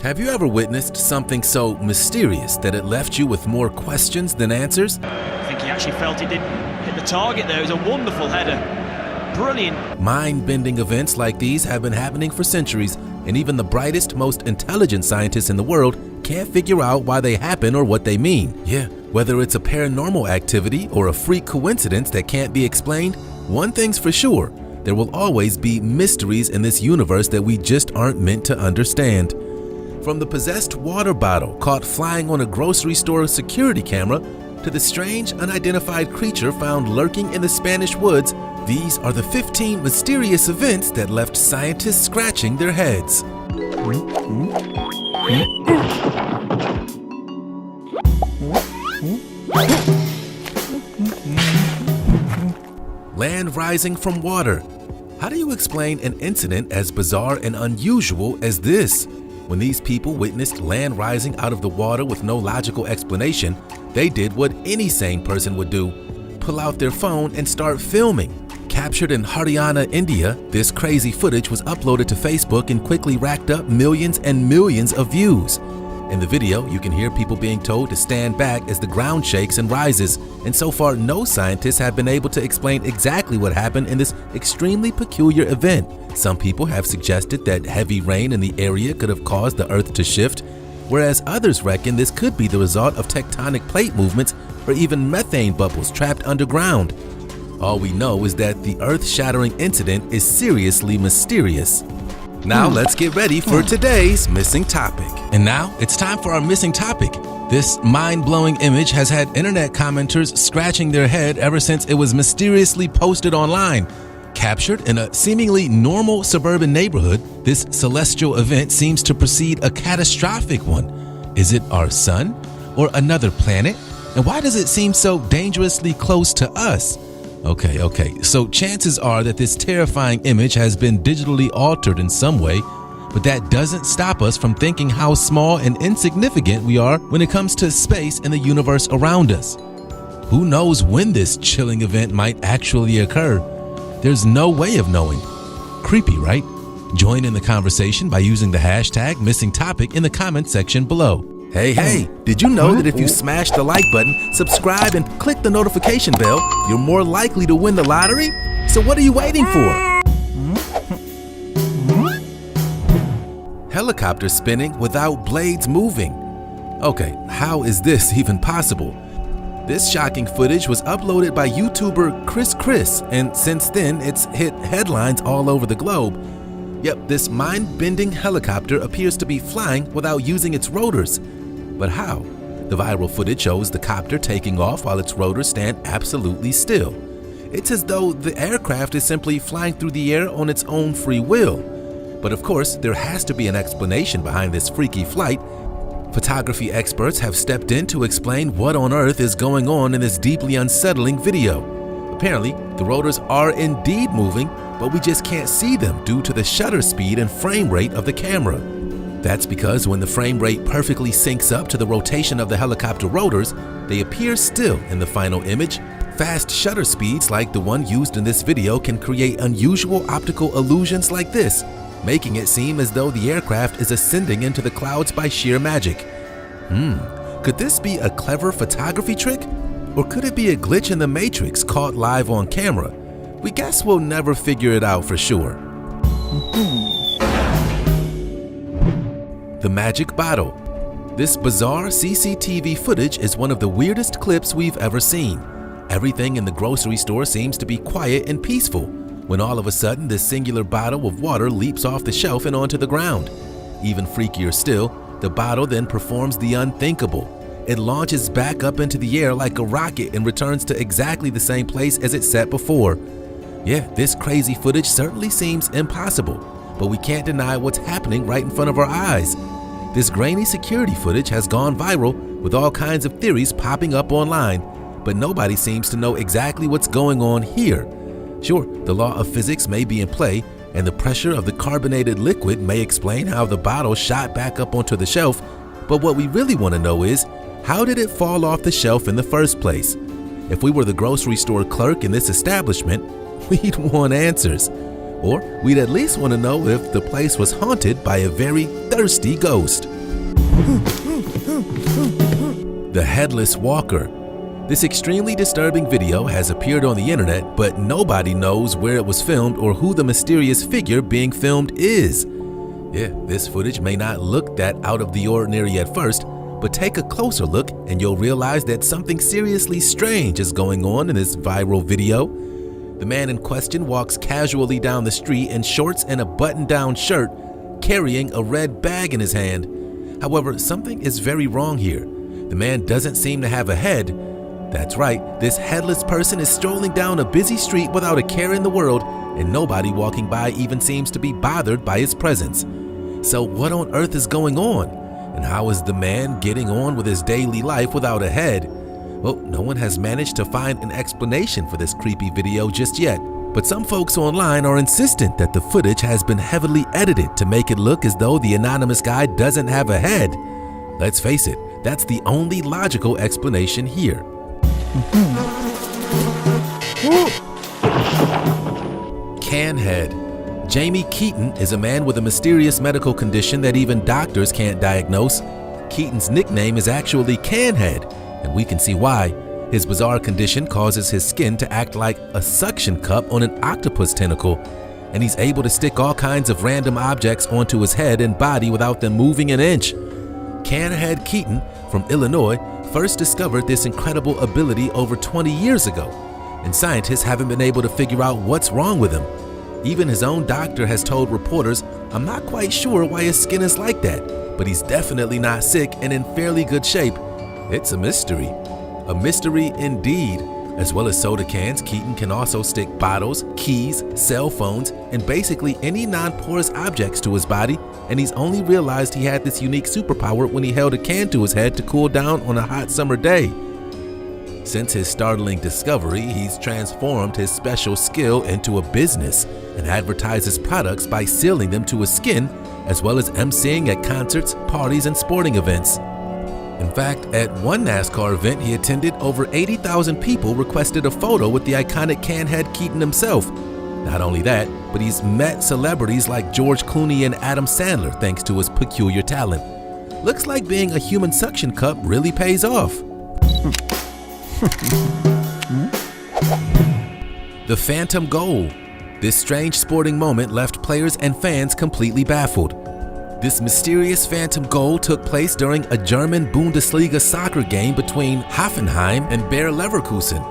Have you ever witnessed something so mysterious that it left you with more questions than answers? I think he actually felt he didn't hit the target there. It was a wonderful header. Brilliant. Mind-bending events like these have been happening for centuries, and even the brightest, most intelligent scientists in the world can't figure out why they happen or what they mean. Yeah, whether it's a paranormal activity or a freak coincidence that can't be explained, one thing's for sure: there will always be mysteries in this universe that we just aren't meant to understand. From the possessed water bottle caught flying on a grocery store security camera to the strange unidentified creature found lurking in the Spanish woods, these are the 15 mysterious events that left scientists scratching their heads. Land rising from water. How do you explain an incident as bizarre and unusual as this? When these people witnessed land rising out of the water with no logical explanation, they did what any sane person would do: pull out their phone and start filming. Captured in Haryana, India, this crazy footage was uploaded to Facebook and quickly racked up millions and millions of views. In the video, you can hear people being told to stand back as the ground shakes and rises, and so far no scientists have been able to explain exactly what happened in this extremely peculiar event. Some people have suggested that heavy rain in the area could have caused the Earth to shift, whereas others reckon this could be the result of tectonic plate movements or even methane bubbles trapped underground. All we know is that the earth-shattering incident is seriously mysterious. Now let's get ready for today's missing topic. And now it's time for our missing topic. This mind-blowing image has had internet commenters scratching their head ever since it was mysteriously posted online. Captured in a seemingly normal suburban neighborhood, this celestial event seems to precede a catastrophic one. Is it our sun or another planet? And why does it seem so dangerously close to us? Okay, so chances are that this terrifying image has been digitally altered in some way, but that doesn't stop us from thinking how small and insignificant we are when it comes to space and the universe around us. Who knows when this chilling event might actually occur? There's no way of knowing. Creepy, right? Join in the conversation by using the hashtag #MissingTopic in the comment section below. Hey, did you know that if you smash the like button, subscribe, and click the notification bell, you're more likely to win the lottery? So what are you waiting for? Helicopter spinning without blades moving. Okay, how is this even possible? This shocking footage was uploaded by YouTuber Chris, and since then it's hit headlines all over the globe. Yep, this mind-bending helicopter appears to be flying without using its rotors. But how? The viral footage shows the copter taking off while its rotors stand absolutely still. It's as though the aircraft is simply flying through the air on its own free will. But of course, there has to be an explanation behind this freaky flight. Photography experts have stepped in to explain what on earth is going on in this deeply unsettling video. Apparently, the rotors are indeed moving, but we just can't see them due to the shutter speed and frame rate of the camera. That's because when the frame rate perfectly syncs up to the rotation of the helicopter rotors, they appear still in the final image. Fast shutter speeds like the one used in this video can create unusual optical illusions like this, making it seem as though the aircraft is ascending into the clouds by sheer magic. Could this be a clever photography trick? Or could it be a glitch in the Matrix caught live on camera? We guess we'll never figure it out for sure. The magic bottle. This bizarre CCTV footage is one of the weirdest clips we've ever seen. Everything in the grocery store seems to be quiet and peaceful, when all of a sudden this singular bottle of water leaps off the shelf and onto the ground. Even freakier still, the bottle then performs the unthinkable. It launches back up into the air like a rocket and returns to exactly the same place as it sat before. Yeah, this crazy footage certainly seems impossible, but we can't deny what's happening right in front of our eyes. This grainy security footage has gone viral, with all kinds of theories popping up online, but nobody seems to know exactly what's going on here. Sure, the law of physics may be in play, and the pressure of the carbonated liquid may explain how the bottle shot back up onto the shelf, but what we really want to know is, how did it fall off the shelf in the first place? If we were the grocery store clerk in this establishment, we'd want answers. Or we'd at least want to know if the place was haunted by a very thirsty ghost. The Headless Walker. This extremely disturbing video has appeared on the internet, but nobody knows where it was filmed or who the mysterious figure being filmed is. Yeah, this footage may not look that out of the ordinary at first, but take a closer look and you'll realize that something seriously strange is going on in this viral video. The man in question walks casually down the street in shorts and a button-down shirt, carrying a red bag in his hand. However, something is very wrong here. The man doesn't seem to have a head. That's right, this headless person is strolling down a busy street without a care in the world, and nobody walking by even seems to be bothered by his presence. So what on earth is going on? And how is the man getting on with his daily life without a head? Well, no one has managed to find an explanation for this creepy video just yet, but some folks online are insistent that the footage has been heavily edited to make it look as though the anonymous guy doesn't have a head. Let's face it, that's the only logical explanation here. Can head. Jamie Keaton is a man with a mysterious medical condition that even doctors can't diagnose. Keaton's nickname is actually Can Head, and we can see why. His bizarre condition causes his skin to act like a suction cup on an octopus tentacle, and he's able to stick all kinds of random objects onto his head and body without them moving an inch. Can Head Keaton from Illinois first discovered this incredible ability over 20 years ago, and scientists haven't been able to figure out what's wrong with him. Even his own doctor has told reporters, "I'm not quite sure why his skin is like that, but he's definitely not sick and in fairly good shape." It's a mystery. A mystery indeed. As well as soda cans, Keaton can also stick bottles, keys, cell phones, and basically any non-porous objects to his body, and he's only realized he had this unique superpower when he held a can to his head to cool down on a hot summer day. Since his startling discovery, he's transformed his special skill into a business and advertises products by sealing them to his skin, as well as emceeing at concerts, parties, and sporting events. In fact, at one NASCAR event he attended, over 80,000 people requested a photo with the iconic Can Head Keaton himself. Not only that, but he's met celebrities like George Clooney and Adam Sandler thanks to his peculiar talent. Looks like being a human suction cup really pays off. The Phantom Goal. This strange sporting moment left players and fans completely baffled. This mysterious phantom goal took place during a German Bundesliga soccer game between Hoffenheim and Bayer Leverkusen,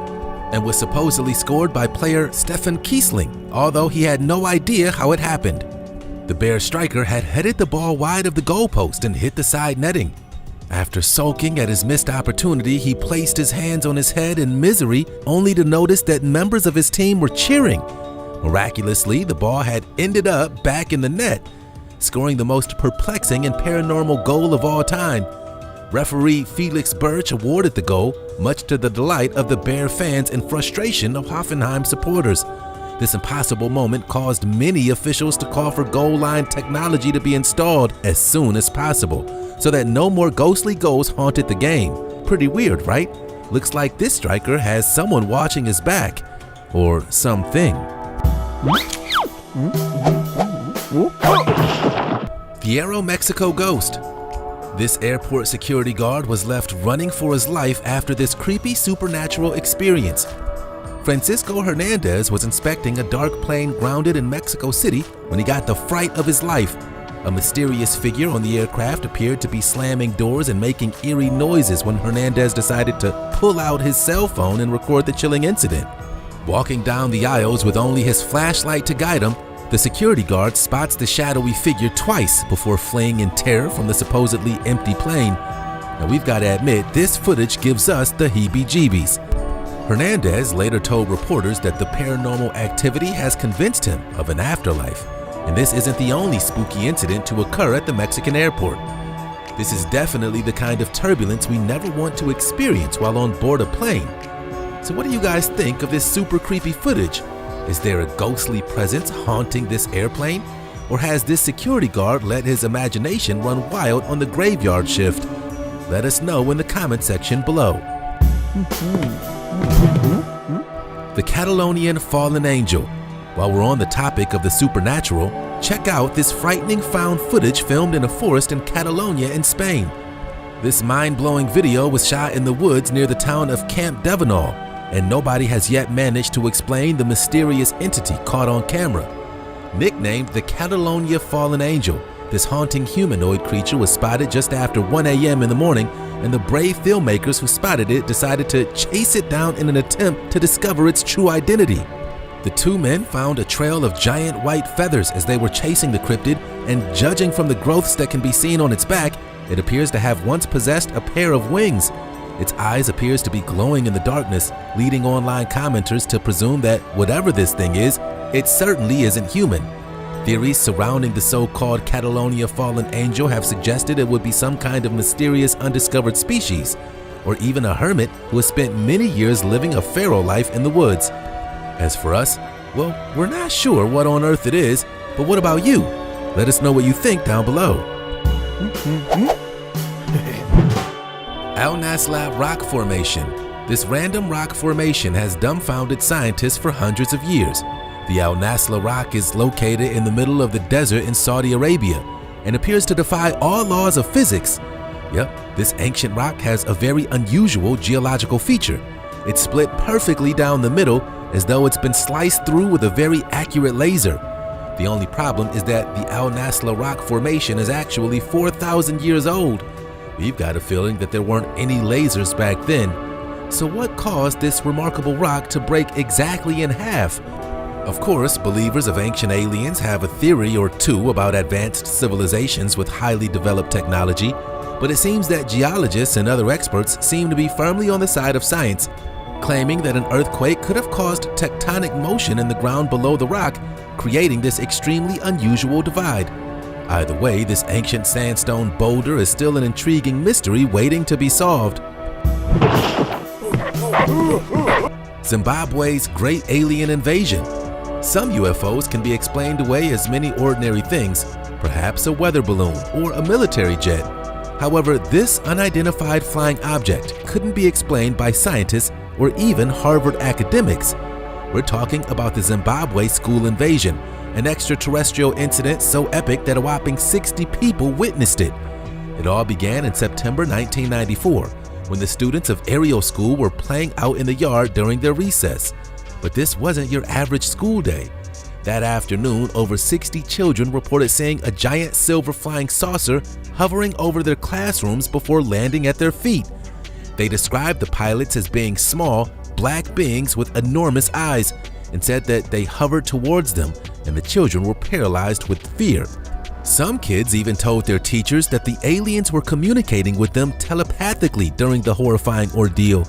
and was supposedly scored by player Stefan Kiesling, although he had no idea how it happened. The Bayer striker had headed the ball wide of the goalpost and hit the side netting. After sulking at his missed opportunity, he placed his hands on his head in misery, only to notice that members of his team were cheering. Miraculously, the ball had ended up back in the net, scoring the most perplexing and paranormal goal of all time. Referee Felix Birch awarded the goal, much to the delight of the Bayer fans and frustration of Hoffenheim supporters. This impossible moment caused many officials to call for goal line technology to be installed as soon as possible, so that no more ghostly goals haunted the game. Pretty weird, right? Looks like this striker has someone watching his back, or something. The Aeromexico Ghost. This airport security guard was left running for his life after this creepy supernatural experience. Francisco Hernandez was inspecting a dark plane grounded in Mexico City when he got the fright of his life. A mysterious figure on the aircraft appeared to be slamming doors and making eerie noises when Hernandez decided to pull out his cell phone and record the chilling incident. Walking down the aisles with only his flashlight to guide him, the security guard spots the shadowy figure twice before fleeing in terror from the supposedly empty plane. Now we've got to admit, this footage gives us the heebie-jeebies. Hernandez later told reporters that the paranormal activity has convinced him of an afterlife, and this isn't the only spooky incident to occur at the Mexican airport. This is definitely the kind of turbulence we never want to experience while on board a plane. So what do you guys think of this super creepy footage? Is there a ghostly presence haunting this airplane? Or has this security guard let his imagination run wild on the graveyard shift? Let us know in the comment section below. The Catalonian Fallen Angel. While we're on the topic of the supernatural, check out this frightening found footage filmed in a forest in Catalonia in Spain. This mind-blowing video was shot in the woods near the town of Camp Devenol, and nobody has yet managed to explain the mysterious entity caught on camera. Nicknamed the Catalonia Fallen Angel, this haunting humanoid creature was spotted just after 1 a.m. in the morning, and the brave filmmakers who spotted it decided to chase it down in an attempt to discover its true identity. The two men found a trail of giant white feathers as they were chasing the cryptid, and judging from the growths that can be seen on its back, it appears to have once possessed a pair of wings. Its eyes appears to be glowing in the darkness, leading online commenters to presume that whatever this thing is, it certainly isn't human. Theories surrounding the so-called Catalonia Fallen Angel have suggested it would be some kind of mysterious undiscovered species, or even a hermit who has spent many years living a pharaoh life in the woods. As for us, well, we're not sure what on earth it is, but what about you? Let us know what you think down below. Al Naslab Rock Formation. This random rock formation has dumbfounded scientists for hundreds of years. The Al Nasla Rock is located in the middle of the desert in Saudi Arabia and appears to defy all laws of physics. Yep, this ancient rock has a very unusual geological feature. It's split perfectly down the middle as though it's been sliced through with a very accurate laser. The only problem is that the Al Nasla Rock Formation is actually 4,000 years old. We've got a feeling that there weren't any lasers back then. So what caused this remarkable rock to break exactly in half? Of course, believers of ancient aliens have a theory or two about advanced civilizations with highly developed technology, but it seems that geologists and other experts seem to be firmly on the side of science, claiming that an earthquake could have caused tectonic motion in the ground below the rock, creating this extremely unusual divide. Either way, this ancient sandstone boulder is still an intriguing mystery waiting to be solved. Zimbabwe's Great Alien Invasion. Some UFOs can be explained away as many ordinary things, perhaps a weather balloon or a military jet. However, this unidentified flying object couldn't be explained by scientists or even Harvard academics. We're talking about the Zimbabwe school invasion, an extraterrestrial incident so epic that a whopping 60 people witnessed it. It all began in September 1994, when the students of Aerial School were playing out in the yard during their recess. But this wasn't your average school day. That afternoon, over 60 children reported seeing a giant silver flying saucer hovering over their classrooms before landing at their feet. They described the pilots as being small, black beings with enormous eyes and said that they hovered towards them, and the children were paralyzed with fear. Some kids even told their teachers that the aliens were communicating with them telepathically during the horrifying ordeal.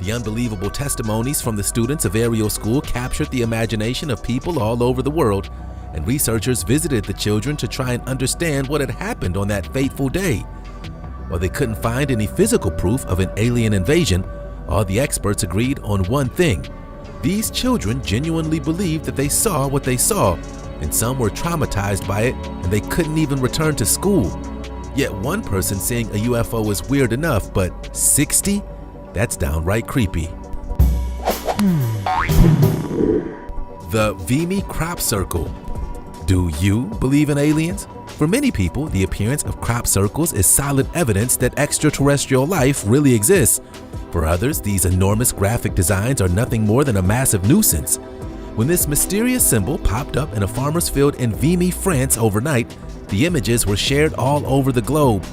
The unbelievable testimonies from the students of Aerial School captured the imagination of people all over the world, and researchers visited the children to try and understand what had happened on that fateful day. While they couldn't find any physical proof of an alien invasion, all the experts agreed on one thing. These children genuinely believed that they saw what they saw, and some were traumatized by it and they couldn't even return to school. Yet one person seeing a UFO is weird enough, but 60? That's downright creepy. The Vimy Crop Circle. Do you believe in aliens? For many people, the appearance of crop circles is solid evidence that extraterrestrial life really exists. For others, these enormous graphic designs are nothing more than a massive nuisance. When this mysterious symbol popped up in a farmer's field in Vimy, France overnight, the images were shared all over the globe.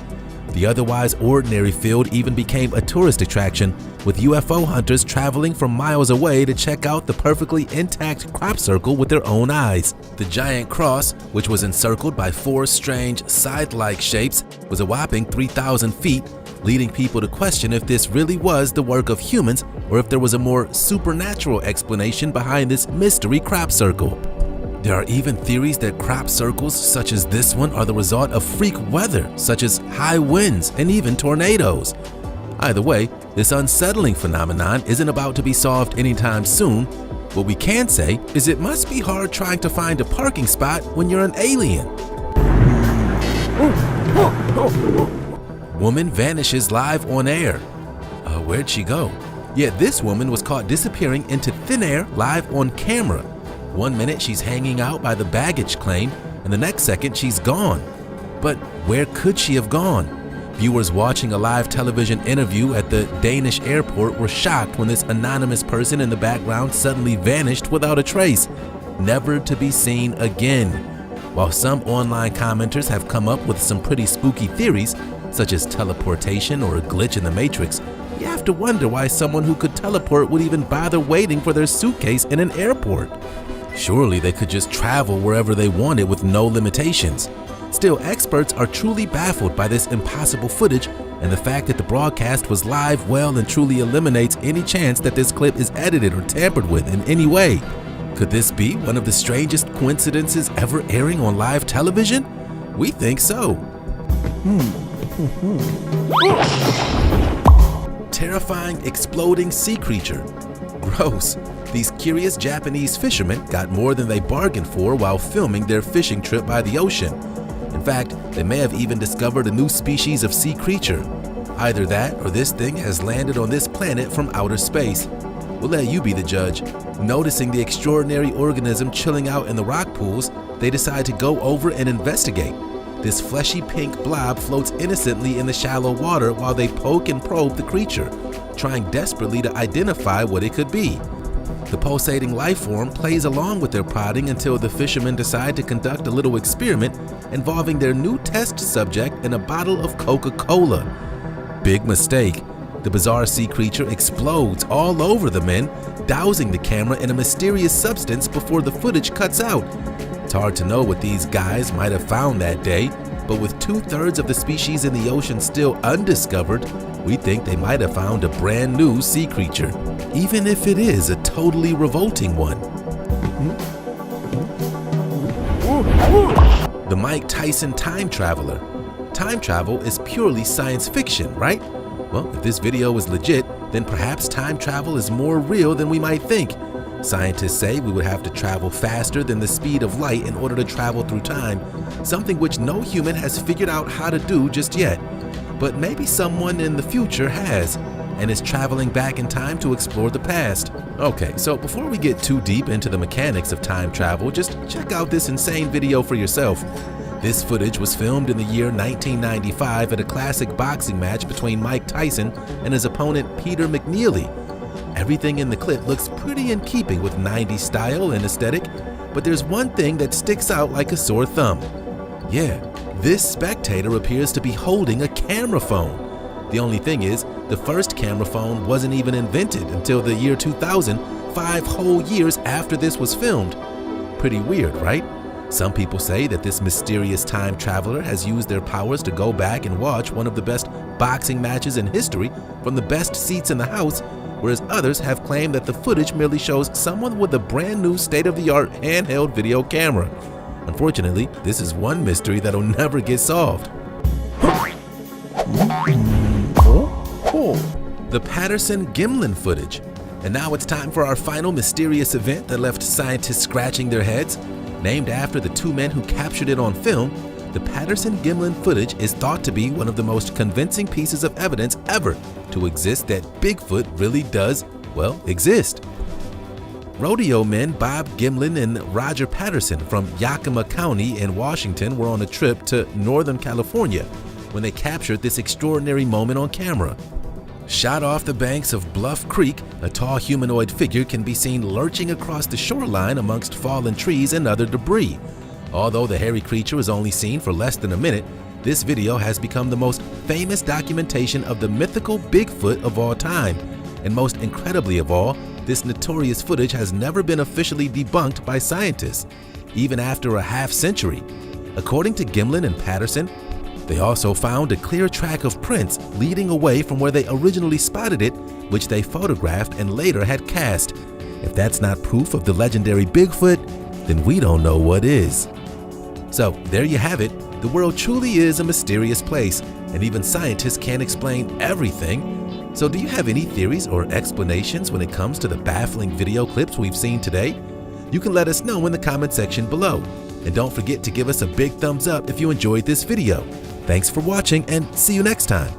The otherwise ordinary field even became a tourist attraction, with UFO hunters traveling from miles away to check out the perfectly intact crop circle with their own eyes. The giant cross, which was encircled by 4 strange scythe-like shapes, was a whopping 3,000 feet, leading people to question if this really was the work of humans or if there was a more supernatural explanation behind this mystery crop circle. There are even theories that crop circles such as this one are the result of freak weather, such as high winds and even tornadoes. Either way, this unsettling phenomenon isn't about to be solved anytime soon. What we can say is it must be hard trying to find a parking spot when you're an alien. Woman vanishes live on air. Where'd she go? Yet this woman was caught disappearing into thin air live on camera. One minute she's hanging out by the baggage claim, and the next second she's gone. But where could she have gone? Viewers watching a live television interview at the Danish airport were shocked when this anonymous person in the background suddenly vanished without a trace, never to be seen again. While some online commenters have come up with some pretty spooky theories, such as teleportation or a glitch in the Matrix, you have to wonder why someone who could teleport would even bother waiting for their suitcase in an airport. Surely they could just travel wherever they wanted with no limitations. Still, experts are truly baffled by this impossible footage, and the fact that the broadcast was live well and truly eliminates any chance that this clip is edited or tampered with in any way. Could this be one of the strangest coincidences ever airing on live television? We think so. Terrifying exploding sea creature. Gross. These curious Japanese fishermen got more than they bargained for while filming their fishing trip by the ocean. In fact, they may have even discovered a new species of sea creature. Either that or this thing has landed on this planet from outer space. We'll let you be the judge. Noticing the extraordinary organism chilling out in the rock pools, they decide to go over and investigate. This fleshy pink blob floats innocently in the shallow water while they poke and probe the creature, trying desperately to identify what it could be. The pulsating life form plays along with their prodding until the fishermen decide to conduct a little experiment involving their new test subject in a bottle of Coca-Cola. Big mistake. The bizarre sea creature explodes all over the men, dousing the camera in a mysterious substance before the footage cuts out. It's hard to know what these guys might have found that day, but with 2/3 of the species in the ocean still undiscovered, we think they might have found a brand new sea creature, even if it is a totally revolting one. The Mike Tyson time traveler. Time travel is purely science fiction, right? Well, if this video is legit, then perhaps time travel is more real than we might think. Scientists say we would have to travel faster than the speed of light in order to travel through time, something which no human has figured out how to do just yet. But maybe someone in the future has, and is traveling back in time to explore the past. Okay, so before we get too deep into the mechanics of time travel, just check out this insane video for yourself. This footage was filmed in the year 1995 at a classic boxing match between Mike Tyson and his opponent Peter McNeely. Everything in the clip looks pretty in keeping with 90s style and aesthetic, but there's one thing that sticks out like a sore thumb. Yeah, this spectator appears to be holding a camera phone. The only thing is, the first camera phone wasn't even invented until the year 2000, 5 whole years after this was filmed. Pretty weird, right? Some people say that this mysterious time traveler has used their powers to go back and watch one of the best boxing matches in history from the best seats in the house, whereas others have claimed that the footage merely shows someone with a brand new state-of-the-art handheld video camera. Unfortunately, this is one mystery that'll never get solved. The Patterson-Gimlin footage. And now it's time for our final mysterious event that left scientists scratching their heads. Named after the two men who captured it on film, the Patterson-Gimlin footage is thought to be one of the most convincing pieces of evidence ever to exist that Bigfoot really does, well, exist. Rodeo men Bob Gimlin and Roger Patterson from Yakima County in Washington were on a trip to Northern California when they captured this extraordinary moment on camera. Shot off the banks of Bluff Creek, a tall humanoid figure can be seen lurching across the shoreline amongst fallen trees and other debris. Although the hairy creature was only seen for less than a minute, this video has become the most famous documentation of the mythical Bigfoot of all time. And most incredibly of all, this notorious footage has never been officially debunked by scientists, even after a half-century. According to Gimlin and Patterson, they also found a clear track of prints leading away from where they originally spotted it, which they photographed and later had cast. If that's not proof of the legendary Bigfoot, then we don't know what is. So there you have it. The world truly is a mysterious place, and even scientists can't explain everything. So do you have any theories or explanations when it comes to the baffling video clips we've seen today? You can let us know in the comment section below. And don't forget to give us a big thumbs up if you enjoyed this video. Thanks for watching, and see you next time.